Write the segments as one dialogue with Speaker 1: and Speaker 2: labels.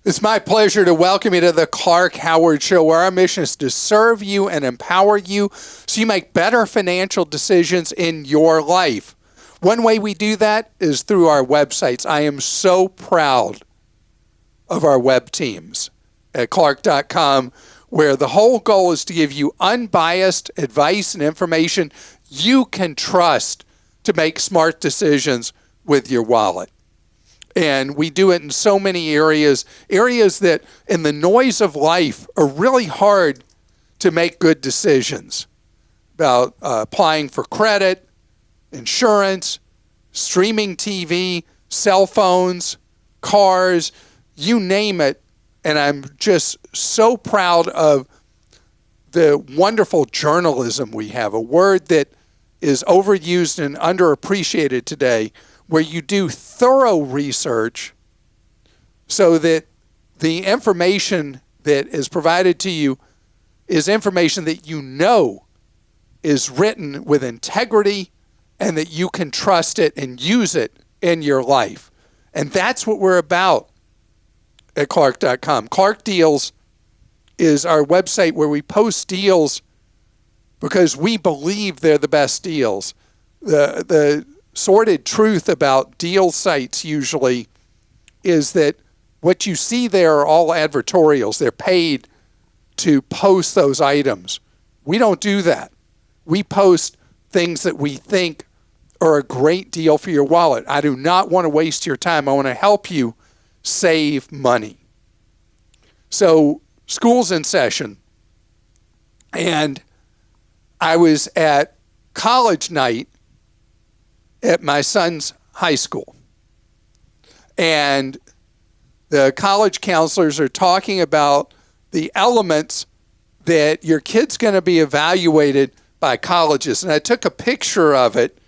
Speaker 1: It's my pleasure to welcome you to the Clark Howard Show, where our mission is to serve you and empower you so you make better financial decisions in your life. One way we do that is through our websites. I am so proud of our web teams at clark.com, where the whole goal is to give you unbiased advice and information you can trust to make smart decisions with your wallet. And we do it in so many areas that in the noise of life are really hard to make good decisions about applying for credit, insurance, streaming TV, cell phones, cars, you name it. And I'm just so proud of the wonderful journalism we have, a word that is overused and underappreciated today, where you do thorough research so that the information that is provided to you is information that you know is written with integrity and that you can trust it and use it in your life. And that's what we're about at Clark.com. Clark Deals is our website where we post deals because we believe they're the best deals. The sordid truth about deal sites usually is that what you see there are all advertorials. They're paid to post those items. We don't do that. We post things that we think are a great deal for your wallet. I do not want to waste your time. I want to help you save money. So school's in session, and I was at college night at my son's high school. And the college counselors are talking about the elements that your kid's going to be evaluated by colleges. And I took a picture of it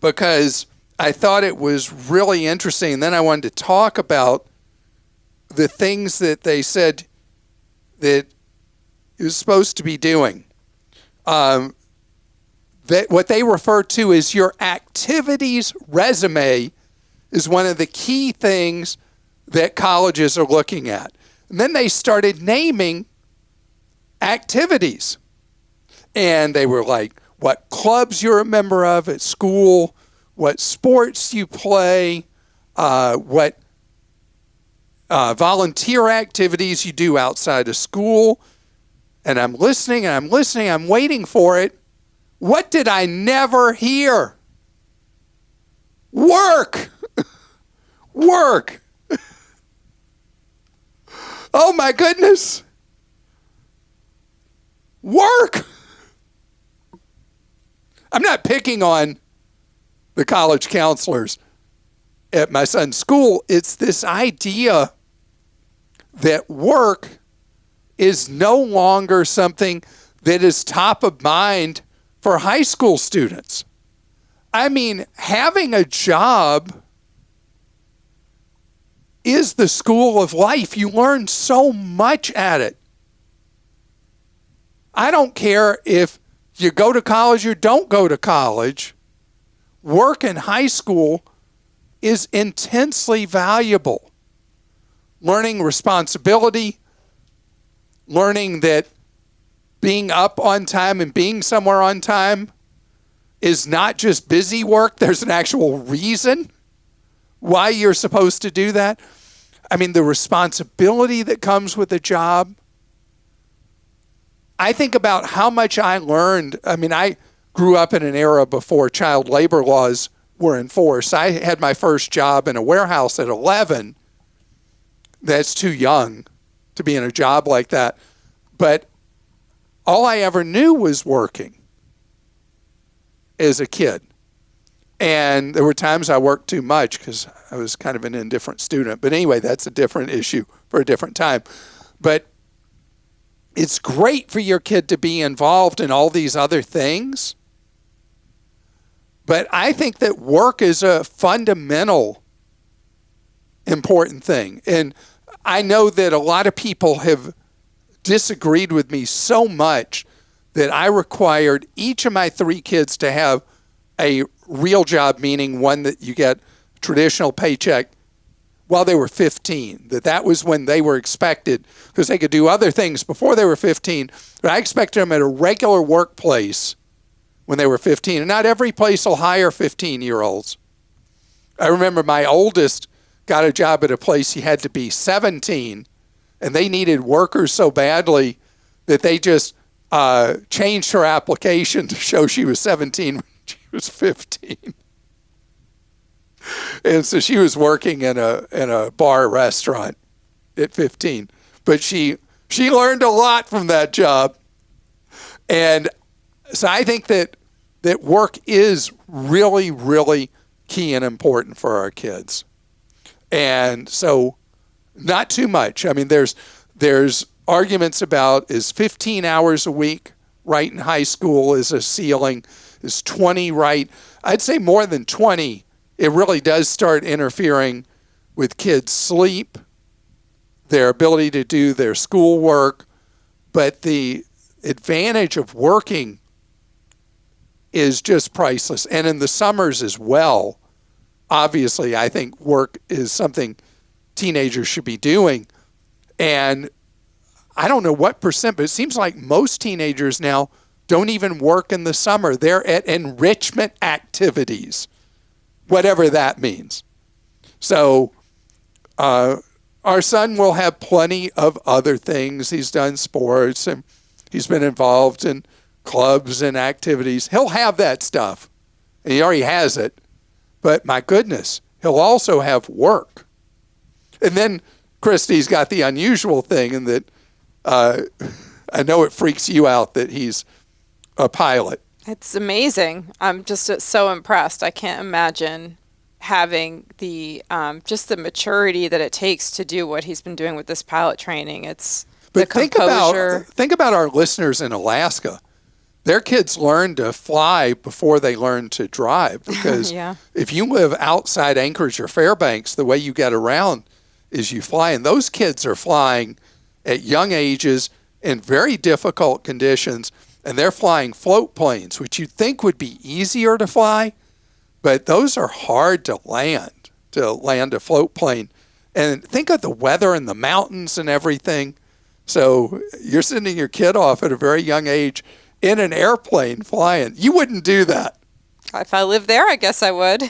Speaker 1: because I thought it was really interesting. And then I wanted to talk about the things that they said that it was supposed to be doing. That what they refer to as your activities resume is one of the key things that colleges are looking at. And then they started naming activities. And they were like, what clubs you're a member of at school, what sports you play, what volunteer activities you do outside of school. And I'm listening, I'm waiting for it. What did I never hear? Work. Work. Oh my goodness. Work. I'm not picking on the college counselors at my son's school. It's this idea that work is no longer something that is top of mind for high school students. I mean, having a job is the school of life. You learn so much at it. I don't care if you go to college or don't go to college. Work in high school is intensely valuable. Learning responsibility, learning that being up on time and being somewhere on time is not just busy work. There's an actual reason why you're supposed to do that. I mean, the responsibility that comes with a job. I think about how much I learned. I mean, I grew up in an era before child labor laws were in force. I had my first job in a warehouse at 11. That's too young to be in a job like that. But all I ever knew was working as a kid. And there were times I worked too much because I was kind of an indifferent student. But anyway, that's a different issue for a different time. But it's great for your kid to be involved in all these other things. But I think that work is a fundamental important thing. And I know that a lot of people have disagreed with me so much that I required each of my 3 kids to have a real job, meaning one that you get traditional paycheck, while they were 15, that was when they were expected, because they could do other things before they were 15, but I expected them at a regular workplace when they were 15. And not every place will hire 15-year-olds. I remember my oldest got a job at a place he had to be 17, and they needed workers so badly that they just changed her application to show she was 17 when she was 15. And so she was working in a bar restaurant at 15. But she learned a lot from that job. And so I think that work is really, really key and important for our kids. And so not too much. I mean, there's arguments about, is 15 hours a week right in high school is a ceiling? Is 20 right? I'd say more than 20. It really does start interfering with kids' sleep, their ability to do their schoolwork. But the advantage of working is just priceless. And in the summers as well, obviously, I think work is something teenagers should be doing. And I don't know what percent, but it seems like most teenagers now don't even work in the summer. They're at enrichment activities, whatever that means. So our son will have plenty of other things. He's done sports and he's been involved in clubs and activities. He'll have that stuff, and he already has it. But my goodness, he'll also have work. And then Christy's got the unusual thing in that I know it freaks you out that he's a pilot.
Speaker 2: It's amazing. I'm just so impressed. I can't imagine having the just the maturity that it takes to do what he's been doing with this pilot training. It's the composure.
Speaker 1: Think about our listeners in Alaska. Their kids learn to fly before they learn to drive, because
Speaker 2: Yeah.
Speaker 1: if you live outside Anchorage or Fairbanks, the way you get around is you fly. And those kids are flying at young ages in very difficult conditions, and they're flying float planes, which you'd think would be easier to fly, but those are hard to land a float plane. And think of the weather and the mountains and everything. So you're sending your kid off at a very young age in an airplane flying. You wouldn't do that.
Speaker 2: If I lived there, I guess I would.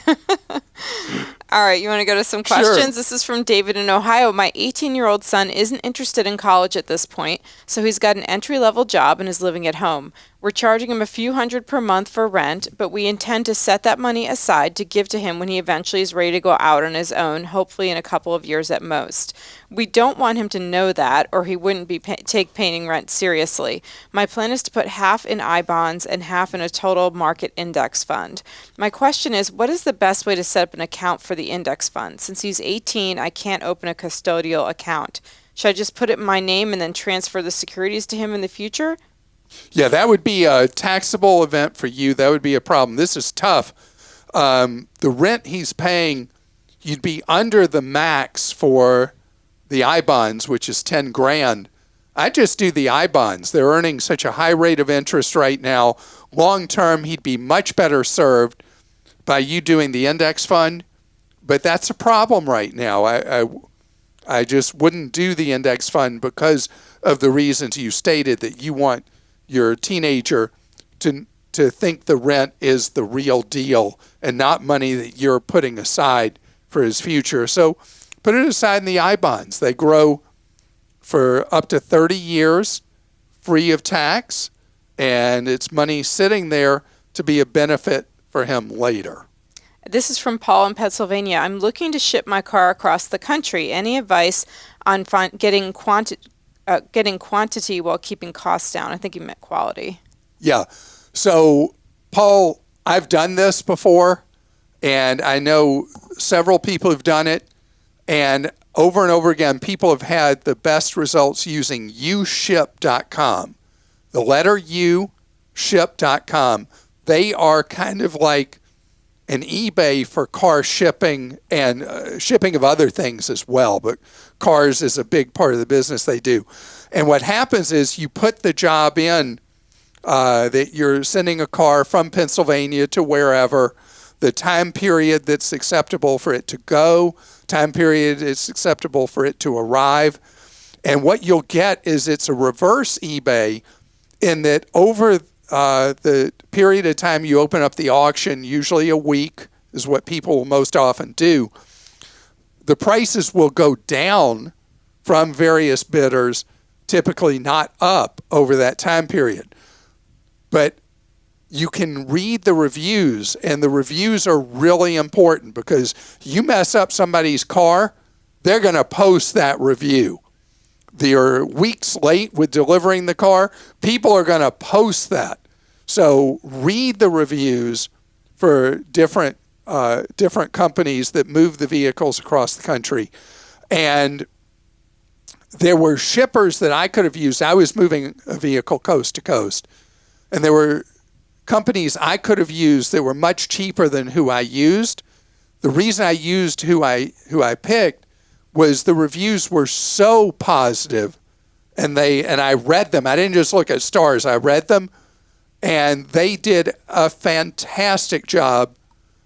Speaker 2: All right, you want to go to some questions?
Speaker 1: Sure.
Speaker 2: This is from David in Ohio. My 18-year-old son isn't interested in college at this point, so he's got an entry-level job and is living at home. We're charging him a few hundred per month for rent, but we intend to set that money aside to give to him when he eventually is ready to go out on his own, hopefully in a couple of years at most. We don't want him to know that, or he wouldn't take paying rent seriously. My plan is to put half in I-bonds and half in a total market index fund. My question is, what is the best way to set up an account for the index fund? Since he's 18, I can't open a custodial account. Should I just put it in my name and then transfer the securities to him in the future?
Speaker 1: Yeah, that would be a taxable event for you. That would be a problem. This is tough. The rent he's paying, you'd be under the max for the I-bonds, which is $10,000. I just do the I-bonds. They're earning such a high rate of interest right now. Long term, he'd be much better served by you doing the index fund. But that's a problem right now. I just wouldn't do the index fund because of the reasons you stated, that you want your teenager to think the rent is the real deal and not money that you're putting aside for his future. So put it aside in the I-bonds. They grow for up to 30 years, free of tax, and it's money sitting there to be a benefit for him later.
Speaker 2: This is from Paul in Pennsylvania. I'm looking to ship my car across the country. Any advice on getting quantity while keeping costs down? I think he meant quality.
Speaker 1: Yeah. So, Paul, I've done this before, and I know several people who've done it, and over again, people have had the best results using uship.com. The letter U, ship.com. They are kind of like an eBay for car shipping and shipping of other things as well, but cars is a big part of the business they do. And what happens is you put the job in that you're sending a car from Pennsylvania to wherever, the time period that's acceptable for it to go, time period it's acceptable for it to arrive. And what you'll get is it's a reverse eBay in that over the period of time you open up the auction, usually a week is what people will most often do, the prices will go down from various bidders, typically not up over that time period. But you can read the reviews, and the reviews are really important because you mess up somebody's car, they're going to post that review. They're weeks late with delivering the car, people are going to post that. So read the reviews for different companies that move the vehicles across the country. And there were shippers that I could have used. I was moving a vehicle coast to coast, and there were companies I could have used that were much cheaper than who I used. The reason I used who I picked was the reviews were so positive, and I read them. I didn't just look at stars. I read them, and they did a fantastic job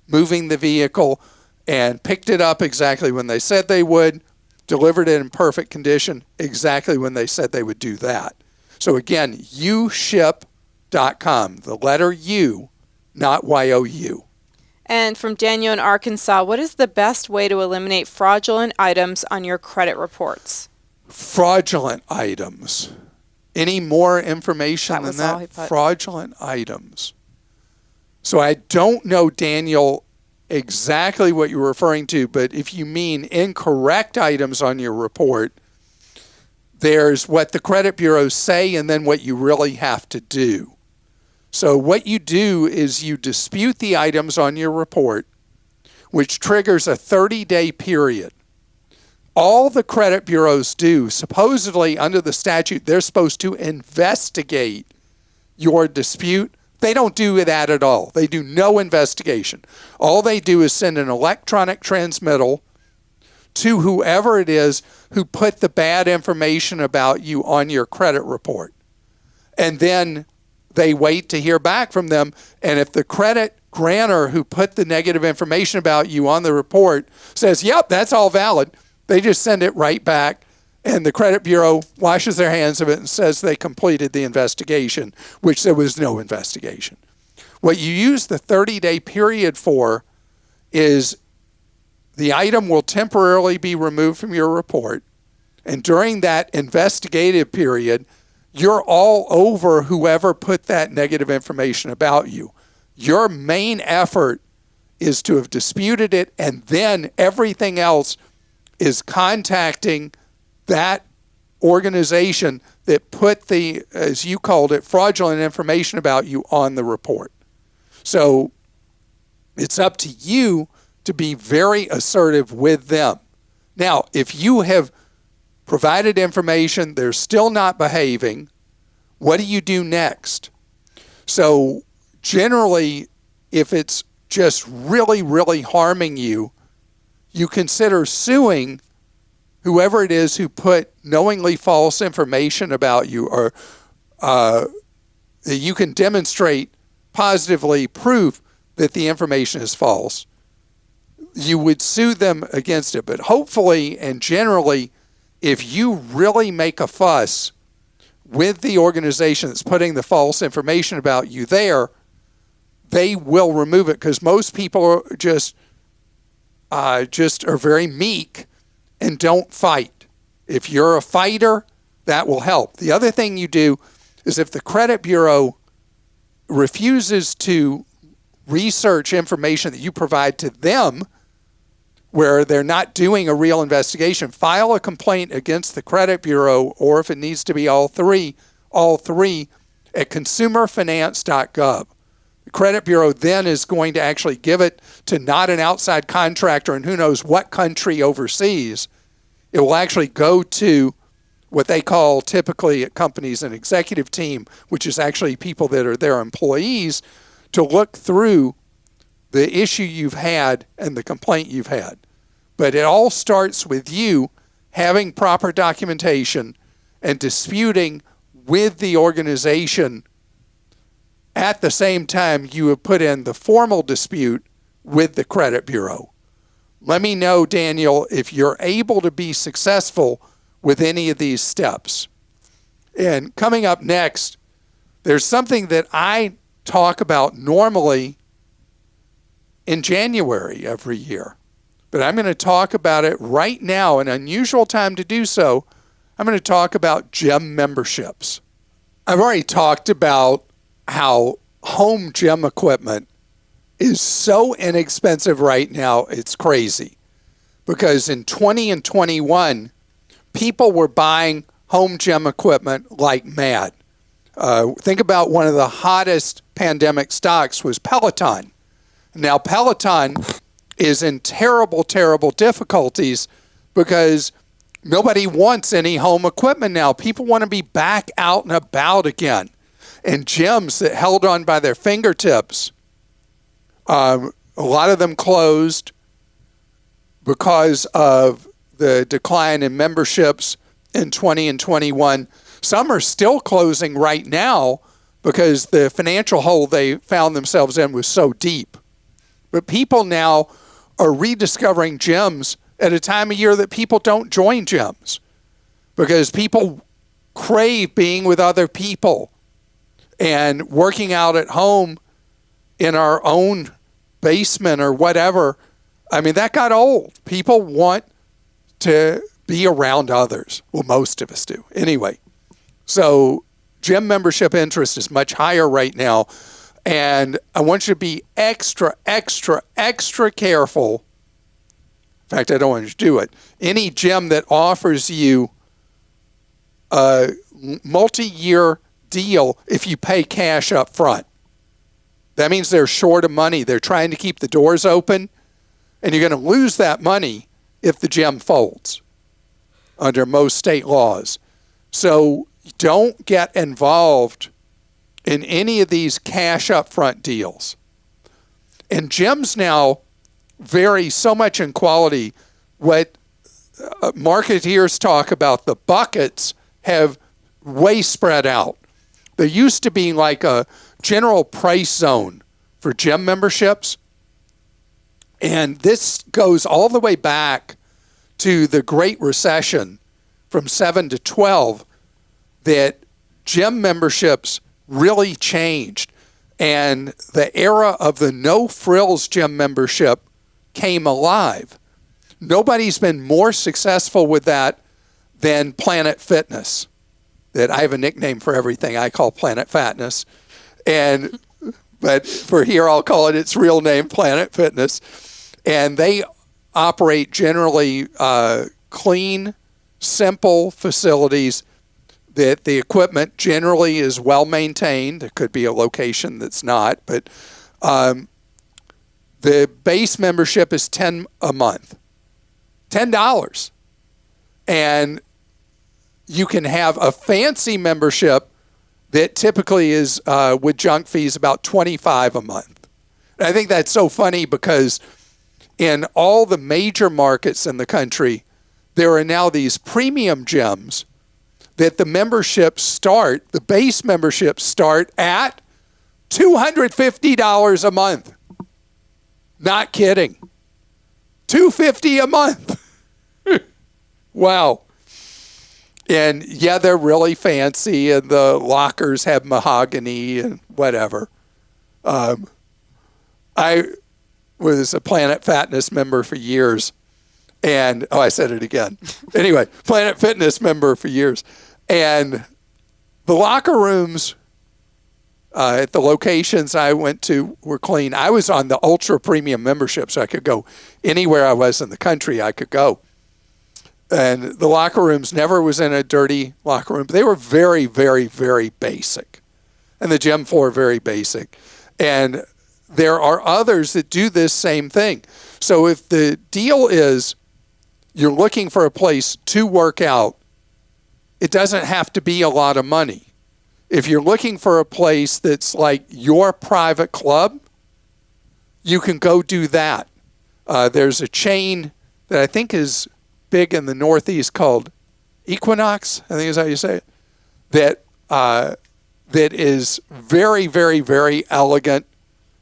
Speaker 1: moving the vehicle and picked it up exactly when they said they would, delivered it in perfect condition exactly when they said they would do that. So again, uship.com, the letter U, not Y-O-U.
Speaker 2: And from Daniel in Arkansas, what is the best way to eliminate fraudulent items on your credit reports?
Speaker 1: Fraudulent items. Any more information than
Speaker 2: all he
Speaker 1: that?
Speaker 2: put.
Speaker 1: Fraudulent items. So I don't know, Daniel, exactly what you're referring to, but if you mean incorrect items on your report, there's what the credit bureaus say and then what you really have to do. So what you do is you dispute the items on your report, which triggers a 30-day period. All the credit bureaus do, supposedly under the statute, they're supposed to investigate your dispute. They don't do that at all. They do no investigation. All they do is send an electronic transmittal to whoever it is who put the bad information about you on your credit report. And then they wait to hear back from them. And if the credit grantor who put the negative information about you on the report says, yep, that's all valid, they just send it right back. And the credit bureau washes their hands of it and says they completed the investigation, which there was no investigation. What you use the 30-day period for is the item will temporarily be removed from your report. And during that investigative period, you're all over whoever put that negative information about you. Your main effort is to have disputed it, and then everything else is contacting that organization that put the, as you called it, fraudulent information about you on the report. So it's up to you to be very assertive with them. Now, if you have provided information, they're still not behaving, what do you do next? So generally, if it's just really, really harming you, you consider suing whoever it is who put knowingly false information about you, or you can demonstrate positively proof that the information is false. You would sue them against it. But hopefully and generally, if you really make a fuss with the organization that's putting the false information about you there, they will remove it, because most people are just are very meek and don't fight. If you're a fighter, that will help. The other thing you do is, if the credit bureau refuses to research information that you provide to them, where they're not doing a real investigation, file a complaint against the credit bureau, or if it needs to be all three at consumerfinance.gov. The credit bureau then is going to actually give it to not an outside contractor in who knows what country overseas. It will actually go to what they call typically at companies an executive team, which is actually people that are their employees, to look through the issue you've had and the complaint you've had. But it all starts with you having proper documentation and disputing with the organization at the same time you have put in the formal dispute with the credit bureau. Let me know, Daniel, if you're able to be successful with any of these steps. And coming up next, there's something that I talk about normally in January every year. But I'm going to talk about it right now, an unusual time to do so. I'm going to talk about gym memberships. I've already talked about how home gym equipment is so inexpensive right now, it's crazy. Because in 20 and 21, people were buying home gym equipment like mad. Think about one of the hottest pandemic stocks was Peloton. Now, Peloton is in terrible, terrible difficulties because nobody wants any home equipment now. People want to be back out and about again. And gyms that held on by their fingertips, a lot of them closed because of the decline in memberships in 20 and 21. Some are still closing right now because the financial hole they found themselves in was so deep. But people now are rediscovering gyms at a time of year that people don't join gyms because people crave being with other people and working out at home in our own basement or whatever. I mean, that got old. People want to be around others. Well, most of us do. Anyway, so gym membership interest is much higher right now. And I want you to be extra, extra, extra careful. In fact, I don't want you to do it. Any gym that offers you a multi-year deal if you pay cash up front. That means they're short of money. They're trying to keep the doors open, and you're going to lose that money if the gym folds under most state laws. So don't get involved in any of these cash upfront deals. And gyms now vary so much in quality. What marketeers talk about, the buckets have way spread out. There used to be like a general price zone for gym memberships. And this goes all the way back to the Great Recession from 7 to 12, that gym memberships really changed. And the era of the no-frills gym membership came alive. Nobody's been more successful with that than Planet Fitness. That I have a nickname for everything. I call Planet Fatness. But for here, I'll call it its real name, Planet Fitness. And they operate generally clean, simple facilities that the equipment generally is well maintained. There could be a location that's not, but the base membership is $10 a month. $10. And you can have a fancy membership that typically is with junk fees about $25 a month. And I think that's so funny because in all the major markets in the country, there are now these premium gyms that the memberships start, the base memberships start at $250 a month. Not kidding. $250 a month. Wow. And yeah, they're really fancy, and the lockers have mahogany and whatever. I was a Planet Fatness member for years. And, I said it again. Anyway, Planet Fitness member for years. And the locker rooms at the locations I went to were clean. I was on the ultra premium membership, so I could go anywhere I was in the country, I could go. And the locker rooms never was in a dirty locker room. They were very, very, very basic. And the gym floor, very basic. And there are others that do this same thing. So if the deal is you're looking for a place to work out, it doesn't have to be a lot of money. If you're looking for a place that's like your private club, you can go do that. There's a chain that I think is big in the Northeast called Equinox, I think is how you say it, that is very, very, very elegant.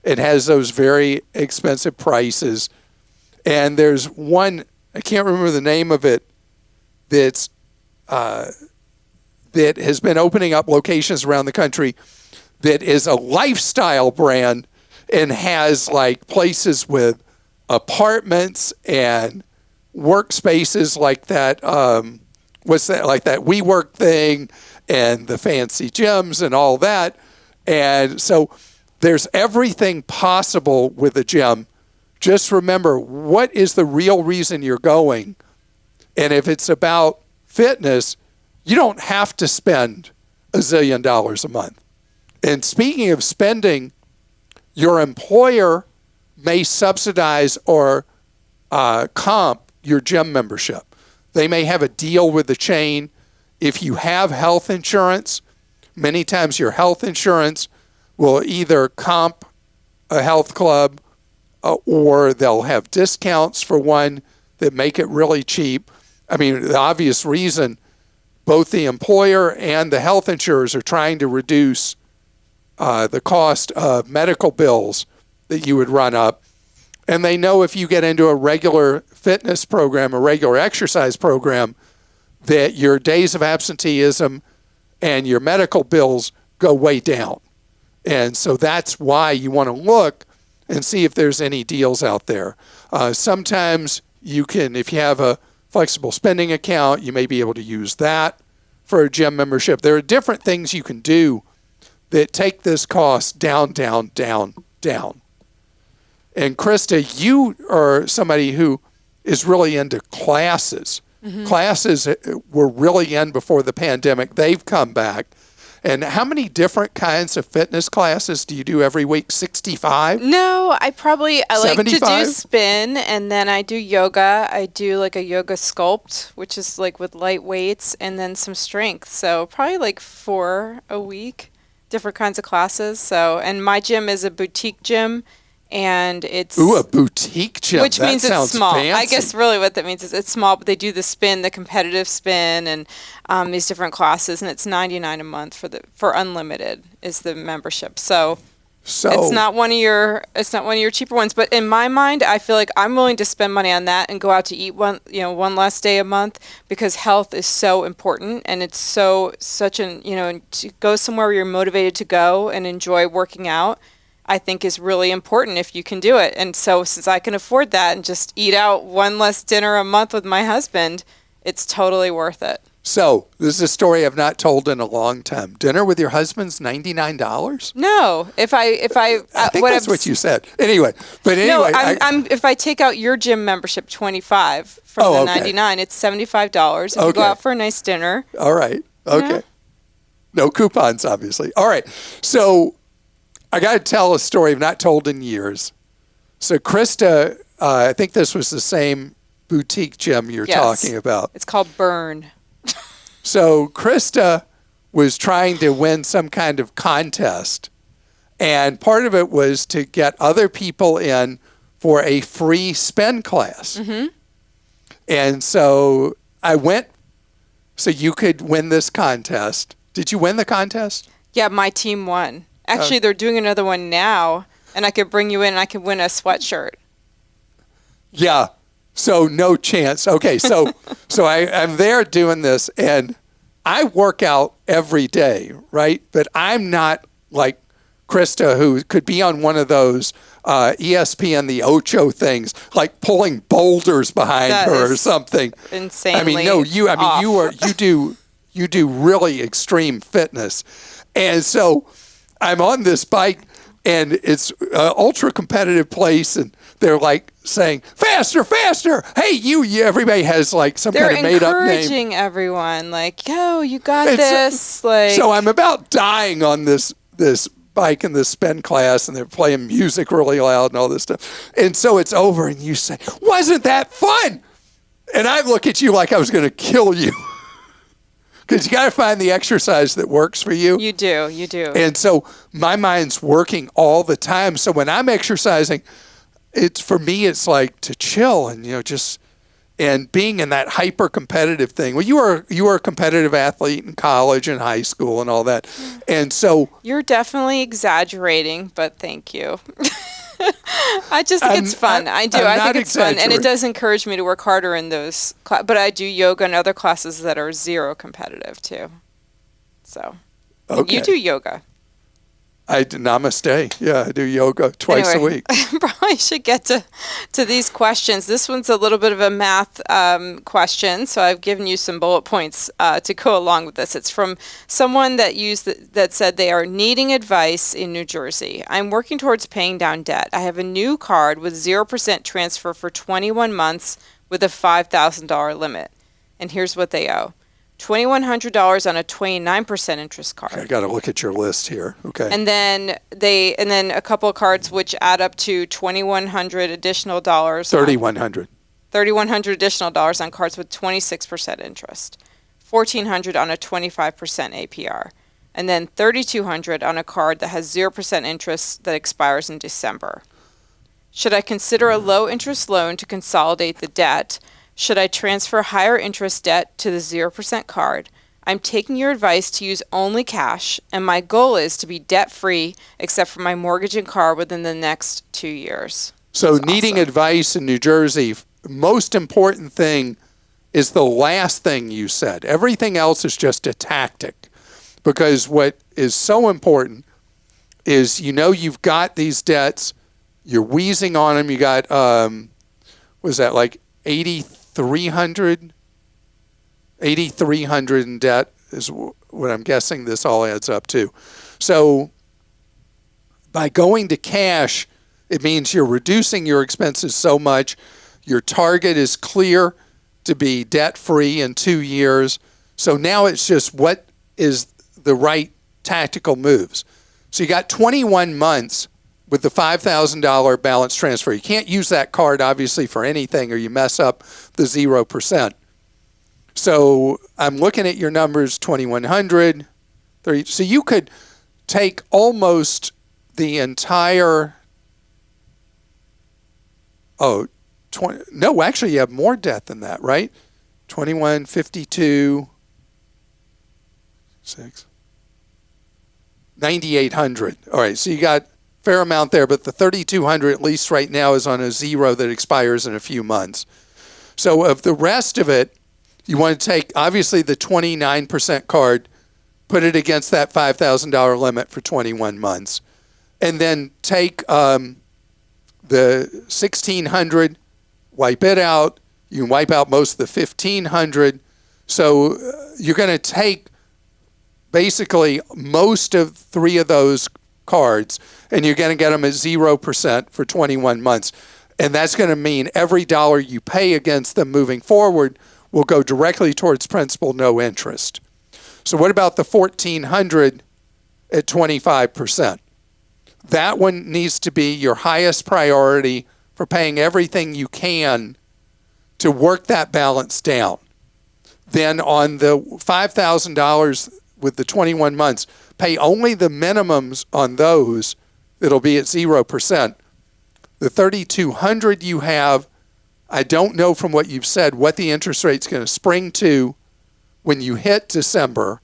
Speaker 1: It has those very expensive prices. And there's one, I can't remember the name of it, that has been opening up locations around the country that is a lifestyle brand and has like places with apartments and workspaces like that. What's that? Like that WeWork thing and the fancy gyms and all that. And so there's everything possible with a gym. Just remember, what is the real reason you're going? And if it's about fitness, you don't have to spend $1 zillion a month. And speaking of spending, your employer may subsidize or comp your gym membership. They may have a deal with the chain. If you have health insurance, many times your health insurance will either comp a health club or they'll have discounts for one that make it really cheap. I mean, the obvious reason, both the employer and the health insurers are trying to reduce the cost of medical bills that you would run up. And they know if you get into a regular fitness program, a regular exercise program, that your days of absenteeism and your medical bills go way down. And so that's why you want to look and see if there's any deals out there. Sometimes you can, if you have a flexible spending account, you may be able to use that for a gym membership. There are different things you can do that take this cost down, down, down, down. And Christa, you are somebody who is really into classes. Mm-hmm. Classes were really in before the pandemic. They've come back. And how many different kinds of fitness classes do you do every week? 65?
Speaker 2: No, I like to
Speaker 1: 75?
Speaker 2: do spin, and then I do yoga. I do like a yoga sculpt, which is like with light weights, and then some strength. So probably like 4 a week, different kinds of classes. So, and my gym is a boutique gym. And it's
Speaker 1: a boutique gym.
Speaker 2: Which means it's small.
Speaker 1: Fancy.
Speaker 2: I guess really what that means is it's small, but they do the spin, the competitive spin, and these different classes, and it's $99 a month for unlimited is the membership. So it's not one of your cheaper ones. But in my mind, I feel like I'm willing to spend money on that and go out to eat one less day a month because health is so important, and it's such an to go somewhere where you're motivated to go and enjoy working out, I think is really important if you can do it. And so since I can afford that and just eat out one less dinner a month with my husband, it's totally worth it.
Speaker 1: So this is a story I've not told in a long time. Dinner with your husband's $99?
Speaker 2: No, if I
Speaker 1: think that's what you said. Anyway,
Speaker 2: no, if I take out your gym membership, $25 from the $99, it's $75. If you go out for a nice dinner.
Speaker 1: All right. Okay. No coupons, obviously. All right. So I got to tell a story I've not told in years. So Christa, I think this was the same boutique gym you're talking about.
Speaker 2: It's called Burn.
Speaker 1: So Christa was trying to win some kind of contest. And part of it was to get other people in for a free spin class. Mm-hmm. And so I went so you could win this contest. Did you win the contest?
Speaker 2: Yeah, my team won. Actually, they're doing another one now, and I could bring you in and I could win a sweatshirt.
Speaker 1: Yeah. So no chance. Okay. So I'm there doing this, and I work out every day, right? But I'm not like Christa, who could be on one of those ESPN, the Ocho things, like pulling boulders behind her or something.
Speaker 2: Insanely.
Speaker 1: I mean, no, you do really extreme fitness. And so I'm on this bike, and it's an ultra competitive place, and they're like saying, faster, faster. Hey, you, everybody has like some kind of made up name.
Speaker 2: They're encouraging everyone, like, yo, you got this.
Speaker 1: So I'm about dying on this bike in this spin class, and they're playing music really loud and all this stuff. And so it's over, and you say, wasn't that fun? And I look at you like I was going to kill you. Because you got to find the exercise that works for you.
Speaker 2: You do.
Speaker 1: And so my mind's working all the time. So when I'm exercising, for me, it's like to chill and, and being in that hyper competitive thing. Well, you were a competitive athlete in college and high school and all that. And so
Speaker 2: you're definitely exaggerating, but thank you. I just think it's fun. I do.
Speaker 1: I'm
Speaker 2: I
Speaker 1: not
Speaker 2: think it's fun, and it
Speaker 1: exaggerating.
Speaker 2: does encourage me to work harder in those. But I do yoga and other classes that are zero competitive too. So, and
Speaker 1: Okay.
Speaker 2: you do yoga.
Speaker 1: Namaste. Yeah, I do yoga twice a
Speaker 2: Anyway,
Speaker 1: week.
Speaker 2: probably should get to these questions. This one's a little bit of a math question, so I've given you some bullet points to go along with this. It's from someone that said they are needing advice in New Jersey. I'm working towards paying down debt. I have a new card with 0% transfer for 21 months with a $5,000 limit. And here's what they owe. $2,100 on a 29% interest card.
Speaker 1: I got to look at your list here. Okay.
Speaker 2: And then a couple of cards which add up to $2,100 additional dollars.
Speaker 1: $3,100.
Speaker 2: $3,100 additional dollars on cards with 26% interest. $1,400 on a 25% APR. And then $3,200 on a card that has 0% interest that expires in December. Should I consider a low interest loan to consolidate the debt? Should I transfer higher interest debt to the 0% card? I'm taking your advice to use only cash, and my goal is to be debt-free except for my mortgage and car within the next 2 years.
Speaker 1: So
Speaker 2: That's
Speaker 1: needing
Speaker 2: awesome.
Speaker 1: advice in New Jersey, most important thing is the last thing you said. Everything else is just a tactic. Because what is so important is you've got these debts, you're wheezing on them, you got, was that like 8,300 in debt is what I'm guessing this all adds up to. So by going to cash, it means you're reducing your expenses so much. Your target is clear to be debt-free in 2 years. So now it's just what is the right tactical moves. So you got 21 months with the $5,000 balance transfer. You can't use that card, obviously, for anything or you mess up the 0%. So I'm looking at your numbers, 2,100, 30. So you could take almost the entire, no, actually you have more debt than that, right? 21, 52, 6, 9,800. All right, so you got fair amount there, but the 3,200 at least right now is on a 0 that expires in a few months. So of the rest of it, you want to take obviously the 29% card, put it against that $5,000 limit for 21 months, and then take the 1,600, wipe it out. You can wipe out most of the 1,500. So you're going to take basically most of 3 of those cards, and you're going to get them at 0% for 21 months. And that's going to mean every dollar you pay against them moving forward will go directly towards principal, no interest. So what about the 1,400 at 25%? That one needs to be your highest priority for paying everything you can to work that balance down. Then on the $5,000 with the 21 months, pay only the minimums on those. It'll be at 0%. The 3,200 you have, I don't know from what you've said what the interest rate's going to spring to when you hit December,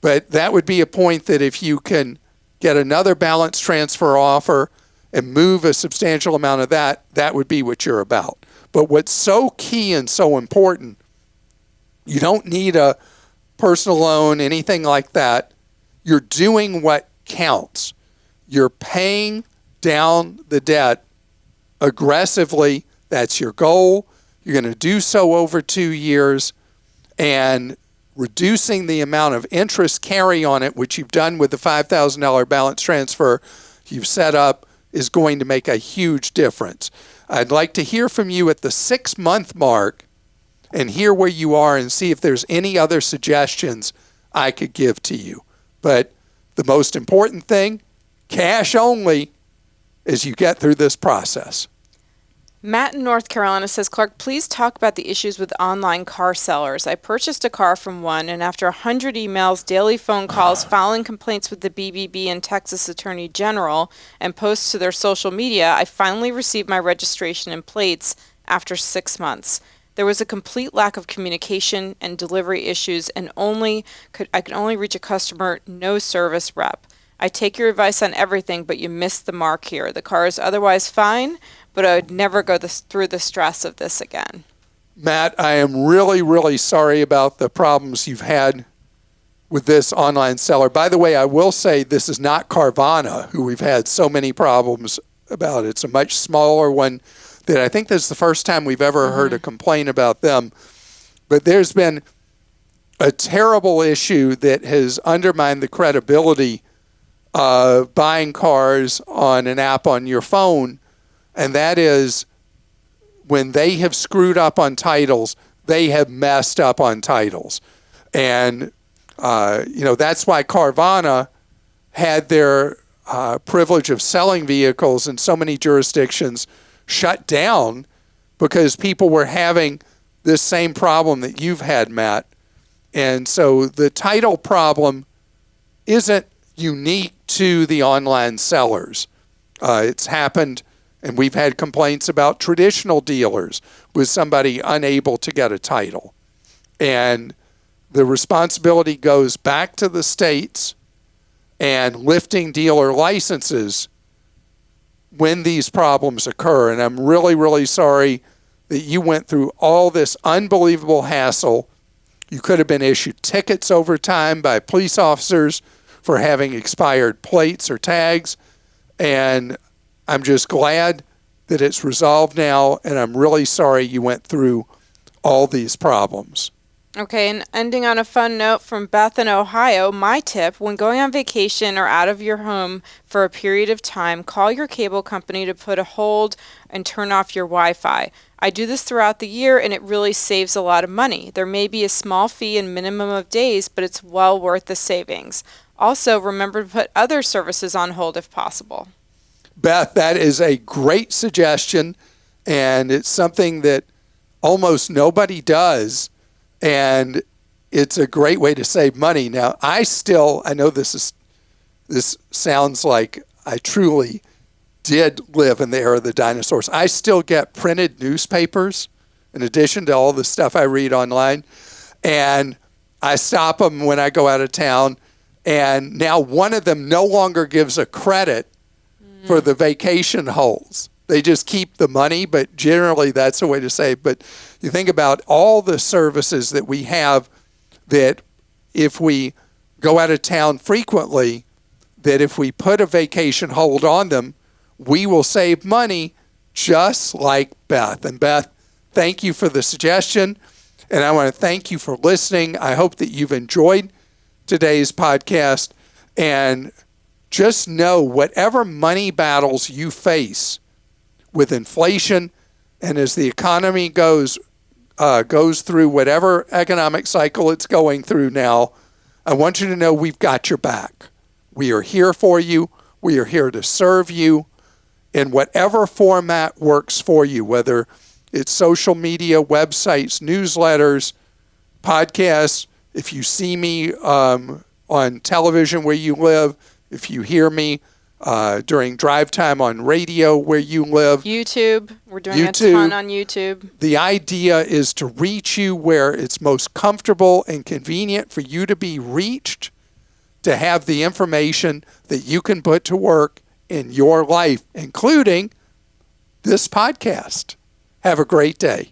Speaker 1: but that would be a point that if you can get another balance transfer offer and move a substantial amount of that, that would be what you're about. But what's so key and so important, you don't need a personal loan, anything like that. You're doing what counts. You're paying down the debt aggressively. That's your goal. You're going to do so over 2 years, and reducing the amount of interest carry on it, which you've done with the $5,000 balance transfer you've set up, is going to make a huge difference. I'd like to hear from you at the 6-month mark and hear where you are and see if there's any other suggestions I could give to you. But the most important thing, cash only, as you get through this process.
Speaker 2: Matt in North Carolina says, Clark, please talk about the issues with online car sellers. I purchased a car from one, and after 100 emails, daily phone calls, filing complaints with the BBB and Texas Attorney General, and posts to their social media, I finally received my registration and plates after 6 months. There was a complete lack of communication and delivery issues, and I could only reach a customer, no service rep. I take your advice on everything, but you missed the mark here. The car is otherwise fine, but I would never go through the stress of this again.
Speaker 1: Matt, I am really, really sorry about the problems you've had with this online seller. By the way, I will say this is not Carvana, who we've had so many problems about. It's a much smaller one that I think this is the first time we've ever heard a complaint about them. But there's been a terrible issue that has undermined the credibility of buying cars on an app on your phone, and that is when they have screwed up on titles, they have messed up on titles. And, that's why Carvana had their privilege of selling vehicles in so many jurisdictions shut down because people were having this same problem that you've had, Matt. And so the title problem isn't unique to the online sellers. It's happened, and we've had complaints about traditional dealers with somebody unable to get a title. And the responsibility goes back to the states and lifting dealer licenses when these problems occur. And I'm really, really sorry that you went through all this unbelievable hassle. You could have been issued tickets over time by police officers for having expired plates or tags. And I'm just glad that it's resolved now, and I'm really sorry you went through all these problems.
Speaker 2: Okay, and ending on a fun note from Beth in Ohio, my tip, when going on vacation or out of your home for a period of time, call your cable company to put a hold and turn off your Wi-Fi. I do this throughout the year, and it really saves a lot of money. There may be a small fee and minimum of days, but it's well worth the savings. Also, remember to put other services on hold if possible.
Speaker 1: Beth, that is a great suggestion, and it's something that almost nobody does. And it's a great way to save money. Now, I know this sounds like I truly did live in the era of the dinosaurs. I still get printed newspapers in addition to all the stuff I read online. And I stop them when I go out of town. And now one of them no longer gives a credit for the vacation holds. They just keep the money, but generally that's a way to save. But you think about all the services that we have that if we go out of town frequently, that if we put a vacation hold on them, we will save money just like Beth. And Beth, thank you for the suggestion. And I want to thank you for listening. I hope that you've enjoyed today's podcast. And just know whatever money battles you face with inflation, and as the economy goes through whatever economic cycle it's going through now, I want you to know we've got your back. We are here for you. We are here to serve you in whatever format works for you, whether it's social media, websites, newsletters, podcasts. If you see me on television where you live, if you hear me during drive time on radio where you live.
Speaker 2: YouTube. We're doing a ton on YouTube.
Speaker 1: The idea is to reach you where it's most comfortable and convenient for you to be reached, to have the information that you can put to work in your life, including this podcast. Have a great day.